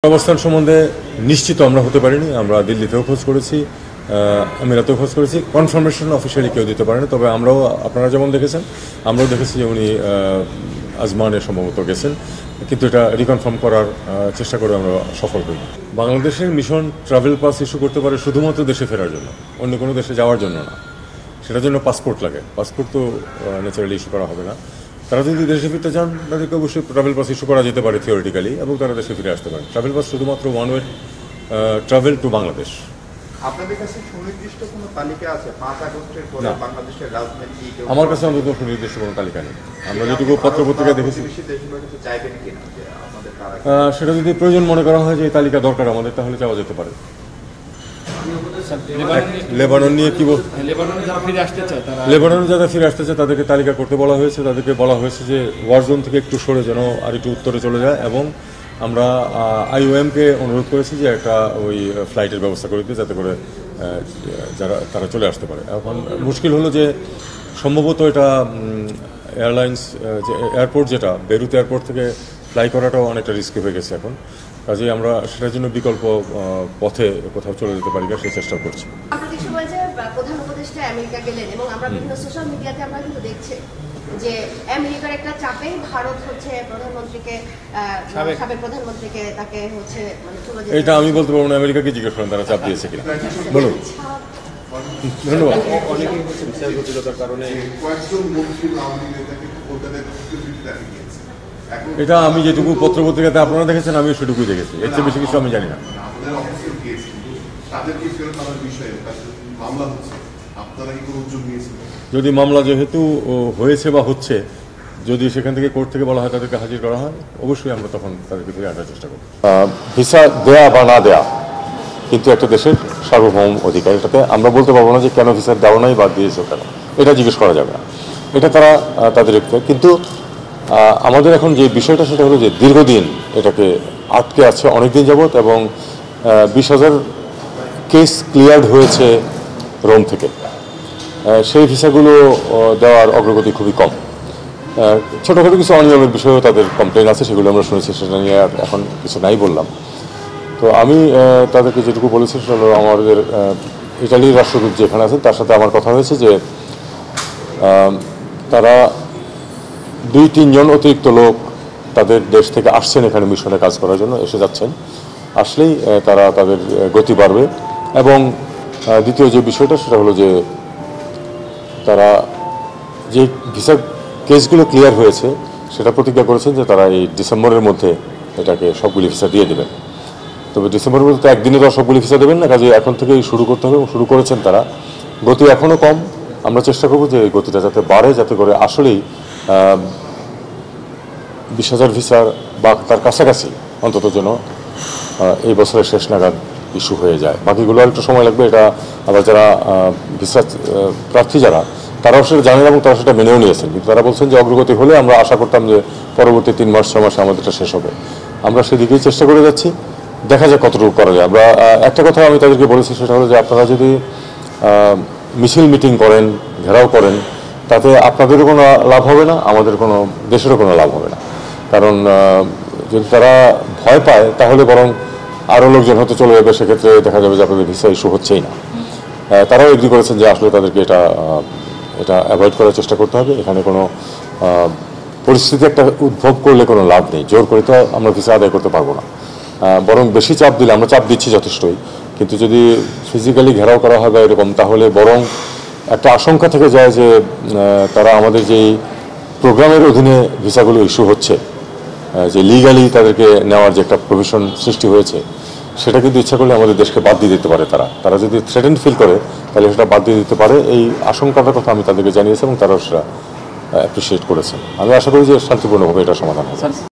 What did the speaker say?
অবস্থান সম্বন্ধে নিশ্চিত আমরা হতে পারিনি। আমরা দিল্লিতেও খোঁজ করেছি, আমিরাতেও খোঁজ করেছি, কনফার্মেশন অফিসিয়ালি কেউ দিতে পারেনি। তবে আমরাও, আপনারা যেমন দেখেছেন, আমরাও দেখেছি যে উনি আজমানে সম্ভবত গেছেন, কিন্তু এটা রিকনফার্ম করার চেষ্টা করে আমরা সফল হই। বাংলাদেশের মিশন ট্রাভেল পাস ইস্যু করতে পারে শুধুমাত্র দেশে ফেরার জন্য, অন্য কোনো দেশে যাওয়ার জন্য না। সেটার জন্য পাসপোর্ট লাগে, পাসপোর্ট তো ন্যাচারালি ইস্যু করা হবে না। তারা যদি দেশে ফিরতে চান তাদেরকে অবশ্যই ট্রাভেল পাস ইস্যু করা যেতে পারে থিওরিটিক্যালি, এবং তারা দেশে ফিরে আসতে পারে। ট্রাভেল পাস শুধুমাত্র one way travel to Bangladesh. আপনাদের কাছে সুনির্দিষ্ট কোনো তালিকা আছে 5 আগস্টের পরে বাংলাদেশের রাজনীতি? আমার কাছে অন্তত সুনির্দিষ্ট কোনো তালিকা নেই। আমরা যেটুকু পত্রপত্রিকা দেখেছি, সেটা যদি প্রয়োজন মনে করা হয় যে এই তালিকা দরকার আমাদের, তাহলে চাওয়া যেতে পারে। লেবানন নিয়ে কি বল, লেবাননে যারা ফিরে আসতে চায় তাদেরকে তালিকা করতে বলা হয়েছে। তাদেরকে বলা হয়েছে যে ওয়ার জোন থেকে একটু সরে যেন আর একটু উত্তরে চলে যায়, এবং আমরা IOM-কে অনুরোধ করেছি যে একটা ওই ফ্লাইটের ব্যবস্থা করে দিতে, যাতে করে তারা চলে আসতে পারে। এখন মুশকিল হলো যে সম্ভবত এটা এয়ারলাইন্স যে এয়ারপোর্ট, যেটা বেরুত এয়ারপোর্ট থেকে ফ্লাই করাটাও অনেকটা রিস্কি হয়ে গেছে এখন। কাজেই আমরা সেটার জন্য বিকল্প পথে কোথাও চলে যেতে পারি না, সেই চেষ্টা করছি। সাম্প্রতিক সময়ে যে প্রধান উপদেষ্টা আমেরিকা গেলেন, এবং আমরা বিভিন্ন সোশ্যাল মিডিয়াতে আমরা কিন্তু দেখছি যে আমেরিকার একটা চাপে ভারত হচ্ছে প্রধানমন্ত্রীকে, সাবেক প্রধানমন্ত্রীকে তাকে হচ্ছে মানে চলে যেতে। এটা আমি বলতে পারবো না, আমেরিকাকে জিজ্ঞেস করেন তারা চাপ দিয়েছে কিনা। বলুন। ধন্যবাদ। অনেকেই হচ্ছে বিচার জটিলতার কারণে এটা আমি যেটুকু পত্রপত্রিকাতে আপনারা দেখেছেন, আমিও সেটুকুই দেখেছি, এর চেয়ে বেশি কিছু আমি জানি না। যদি মামলা যেহেতু হয়েছে বা হচ্ছে, যদি সেখান থেকে কোর্ট থেকে বলা হয় তাদেরকে হাজির করা হয়, অবশ্যই আমরা তখন তাদেরকে ফিরে আনার চেষ্টা করব। ভিসা দেয়া বা না দেয়া কিন্তু একটা দেশের সার্বভৌম অধিকার। এটাতে আমরা বলতে পারবো না যে কেন ভিসা দেওয়া নাই বা দিয়েছে কেন, এটা জিজ্ঞেস করা যাবে না। এটা তারা তাদের অধিকার। কিন্তু আমাদের এখন যে বিষয়টা, সেটা হলো যে দীর্ঘদিন এটাকে আটকে আছে, অনেকদিন যাবৎ, এবং 20,000 কেস ক্লিয়ার্ড হয়েছে রোম থেকে। সেই ভিসাগুলো দেওয়ার অগ্রগতি খুবই কম। ছোটোখাটো কিছু অনিয়মের বিষয়েও তাদের কমপ্লেন আছে, সেগুলো আমরা শুনেছি, সেটা নিয়ে আর এখন কিছু নাই বললাম। তো আমি তাদেরকে যেটুকু বলেছি সেটা হলো, আমাদের ইটালির রাষ্ট্রদূত যেখানে আছেন তার সাথে আমার কথা হয়েছে যে তারা 2-3 জন অতিরিক্ত লোক তাদের দেশ থেকে আসছেন এখানে মিশনে কাজ করার জন্য, এসে যাচ্ছেন। আসলেই তারা তাদের গতি বাড়বে। এবং দ্বিতীয় যে বিষয়টা, সেটা হলো যে তারা যে ভিসা কেসগুলো ক্লিয়ার হয়েছে সেটা প্রতিজ্ঞা করেছেন যে তারা এই ডিসেম্বরের মধ্যে এটাকে সবগুলি ভিসা দিয়ে দেবেন। তবে ডিসেম্বরের মধ্যে তো একদিনে তো সবগুলি ভিসা দেবেন না, কাজে এখন থেকেই শুরু করতে হবে, এবং শুরু করেছেন তারা। গতি এখনও কম, আমরা চেষ্টা করব যে এই গতিটা যাতে বাড়ে, যাতে করে আসলেই 20,000 ভিসার বা তার কাছাকাছি অন্তত যেন এই বছরের শেষ নাগাদ ইস্যু হয়ে যায়। বাকিগুলো একটু সময় লাগবে। এটা আবার যারা ভিসা প্রার্থী যারা, তারাও সেটা জানেন এবং তারা সেটা মেনেও নিয়েছেন, কিন্তু তারা বলছেন যে অগ্রগতি হলে আমরা আশা করতাম যে পরবর্তী 3 মাস 6 মাসে আমাদের এটা শেষ হবে। আমরা সেদিকেই চেষ্টা করে যাচ্ছি, দেখা যায় কতটুকু করা যায়। আমরা একটা কথা আমি তাদেরকে বলেছি, সেটা হলো যে আপনারা যদি মিছিল মিটিং করেন, ঘেরাও করেন, তাতে আপনাদেরও কোনো লাভ হবে না, আমাদের কোনো দেশেরও কোনো লাভ হবে না। কারণ যদি তারা ভয় পায় তাহলে বরং আরও লোকজন হয়তো চলে যাবে, সেক্ষেত্রে দেখা যাবে যে আপনাদের ভিসা ইস্যু হচ্ছেই না। তারাও এগ্রি করেছেন যে আসলে তাদেরকে এটা অ্যাভয়েড করার চেষ্টা করতে হবে। এখানে কোনো পরিস্থিতি একটা উদ্ভব করলে কোনো লাভ নেই, জোর করে তো আমরা ভিসা আদায় করতে পারবো না। বরং বেশি চাপ দিলে, আমরা চাপ দিচ্ছি যথেষ্টই, কিন্তু যদি ফিজিক্যালি ঘেরাও করা হয় বা এরকম, তাহলে বরং একটা আশঙ্কা থেকে যায় যে তারা আমাদের যেই প্রোগ্রামের অধীনে ভিসাগুলো ইস্যু হচ্ছে, যে লিগালি তাদেরকে নেওয়ার যে একটা প্রভিশন সৃষ্টি হয়েছে, সেটা কিন্তু ইচ্ছা করলে আমাদের দেশকে বাদ দিয়ে দিতে পারে। তারা যদি থ্রেটেন্ড ফিল করে তাহলে সেটা বাদ দিয়ে দিতে পারে। এই আশঙ্কাটার কথা আমি তাদেরকে জানিয়েছি, এবং তারাও সেটা অ্যাপ্রিসিয়েট করেছেন। আমি আশা করি যে শান্তিপূর্ণভাবে এটা সমাধান হবে।